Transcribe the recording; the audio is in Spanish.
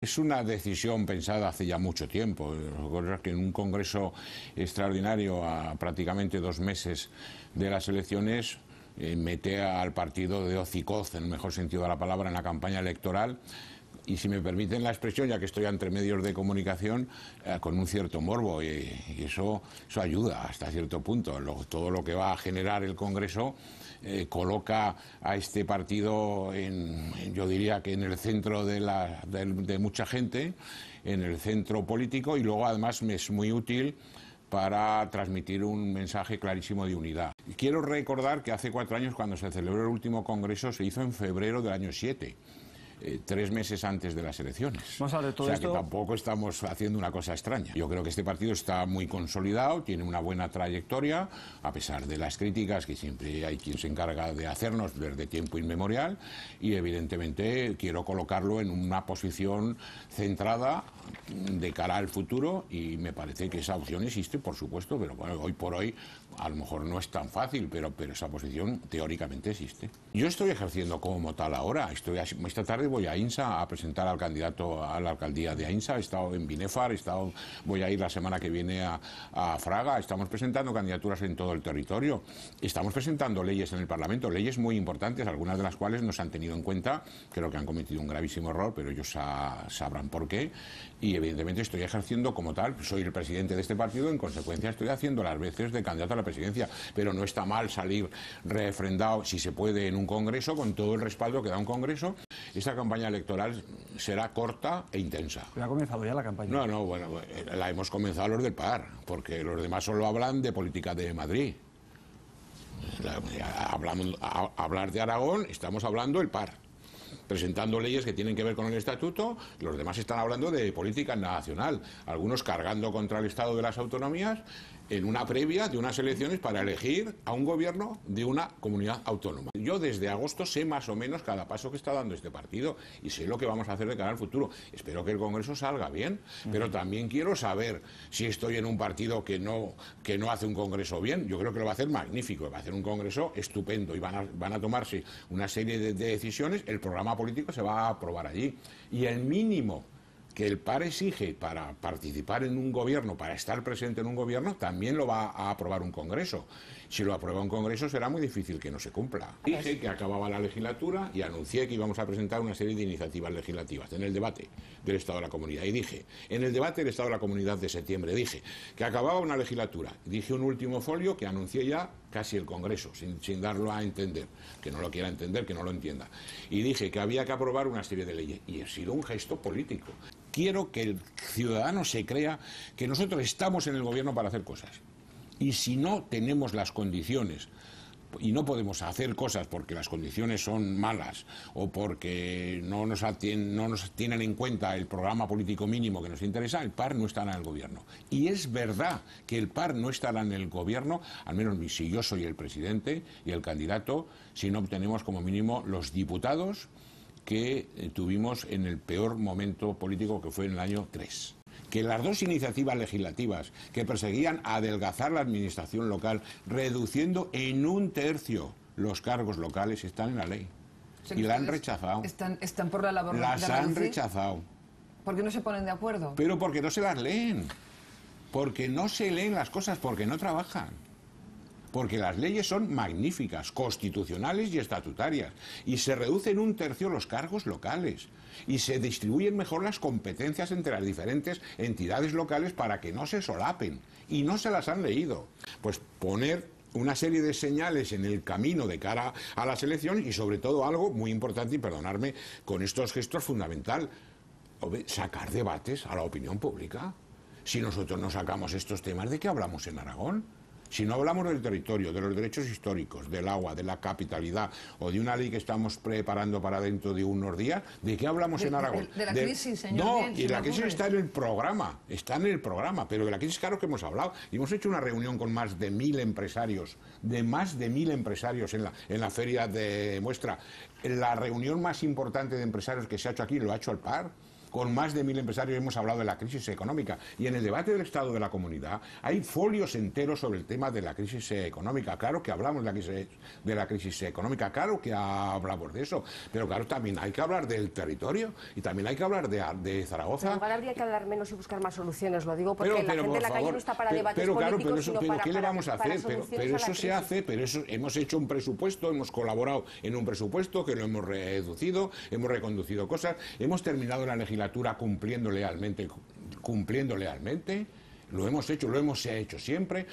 Es una decisión pensada hace ya mucho tiempo. Recuerda que en un congreso extraordinario a prácticamente 2 meses de las elecciones mete al partido de hocicoz, en el mejor sentido de la palabra, en la campaña electoral. Y si me permiten la expresión, ya que estoy entre medios de comunicación, con un cierto morbo, y eso ayuda hasta cierto punto. Todo lo que va a generar el Congreso coloca a este partido, yo diría que en el centro de mucha gente, en el centro político, y luego además me es muy útil para transmitir un mensaje clarísimo de unidad. Quiero recordar que hace 4 años, cuando se celebró el último Congreso, se hizo en febrero del año 7. 3 meses antes de las elecciones. Vamos a ver todo esto. Que tampoco estamos haciendo una cosa extraña. Yo creo que este partido está muy consolidado, tiene una buena trayectoria, a pesar de las críticas que siempre hay quien se encarga de hacernos desde tiempo inmemorial, y evidentemente quiero colocarlo en una posición centrada de cara al futuro, y me parece que esa opción existe, por supuesto, pero bueno, hoy por hoy a lo mejor no es tan fácil, pero esa posición teóricamente existe. Yo estoy ejerciendo como tal ahora. Esta tarde voy a Ainsa a presentar al candidato a la alcaldía de Ainsa. He estado en Binefar, voy a ir la semana que viene a Fraga. Estamos presentando candidaturas en todo el territorio. Estamos presentando leyes en el Parlamento, leyes muy importantes, algunas de las cuales no se han tenido en cuenta. Creo que han cometido un gravísimo error, pero ellos sabrán por qué. Y evidentemente estoy ejerciendo como tal. Soy el presidente de este partido, en consecuencia estoy haciendo las veces de candidato a la presidencia, pero no está mal salir refrendado, si se puede, en un congreso, con todo el respaldo que da un congreso. Esta campaña electoral será corta e intensa. ¿Pero ha comenzado ya la campaña? No, bueno, la hemos comenzado los del PAR, porque los demás solo hablan de política de Madrid. Hablar de Aragón, estamos hablando del PAR, presentando leyes que tienen que ver con el estatuto. Los demás están hablando de política nacional, algunos cargando contra el Estado de las autonomías en una previa de unas elecciones para elegir a un gobierno de una comunidad autónoma. Yo desde agosto sé más o menos cada paso que está dando este partido y sé lo que vamos a hacer de cara al futuro. Espero que el Congreso salga bien, pero también quiero saber si estoy en un partido que no hace un Congreso bien. Yo creo que lo va a hacer magnífico, va a hacer un Congreso estupendo, y van a tomarse una serie de decisiones. El programa político se va a aprobar allí, y el mínimo que el PAR exige para participar en un gobierno, para estar presente en un gobierno, también lo va a aprobar un Congreso. Si lo aprueba un Congreso, será muy difícil que no se cumpla. Dije que acababa la legislatura y anuncié que íbamos a presentar una serie de iniciativas legislativas en el debate del Estado de la Comunidad. Y dije, en el debate del Estado de la Comunidad de septiembre, dije que acababa una legislatura. Dije un último folio que anuncié ya casi el Congreso, sin darlo a entender. Que no lo quiera entender, que no lo entienda. Y dije que había que aprobar una serie de leyes. Y ha sido un gesto político. Quiero que el ciudadano se crea que nosotros estamos en el gobierno para hacer cosas. Y si no tenemos las condiciones y no podemos hacer cosas porque las condiciones son malas o porque no nos tienen en cuenta el programa político mínimo que nos interesa, el PAR no estará en el gobierno. Y es verdad que el PAR no estará en el gobierno, al menos si yo soy el presidente y el candidato, si no obtenemos como mínimo los diputados que tuvimos en el peor momento político, que fue en el año 3. Que las 2 iniciativas legislativas que perseguían adelgazar la administración local, reduciendo en 1/3 los cargos locales, están en la ley. O sea, y la han rechazado. Están por la labor. Las han rechazado. ¿Por qué no se ponen de acuerdo? Pero porque no se las leen. Porque no se leen las cosas, porque no trabajan. Porque las leyes son magníficas, constitucionales y estatutarias, y se reducen 1/3 los cargos locales, y se distribuyen mejor las competencias entre las diferentes entidades locales para que no se solapen, y no se las han leído. Pues poner una serie de señales en el camino de cara a las elecciones, y sobre todo algo muy importante, y perdonadme con estos gestos, fundamental, sacar debates a la opinión pública. Si nosotros no sacamos estos temas, ¿de qué hablamos en Aragón? Si no hablamos del territorio, de los derechos históricos, del agua, de la capitalidad o de una ley que estamos preparando para dentro de unos días, ¿de qué hablamos en Aragón? De la crisis, señor. No, y la crisis está en el programa, pero de la crisis claro que hemos hablado. Y hemos hecho una reunión con más de 1000 empresarios, en la feria de muestra. La reunión más importante de empresarios que se ha hecho aquí lo ha hecho el PAR, con más de 1000 empresarios hemos hablado de la crisis económica. Y en el debate del Estado de la Comunidad hay folios enteros sobre el tema de la crisis económica. Claro que hablamos de la crisis económica, claro que hablamos de eso, pero claro, también hay que hablar del territorio y también hay que hablar de Zaragoza. En lugar habría que hablar menos y buscar más soluciones, lo digo porque la gente por en la calle favor, no está para debates claro, políticos, sino para ¿qué le vamos a hacer? soluciones Pero a la eso se crisis. hace, pero eso hemos hecho un presupuesto, hemos colaborado en un presupuesto que lo hemos reducido, hemos reconducido cosas, hemos terminado la legislatura cumpliendo lealmente. Lo hemos hecho siempre.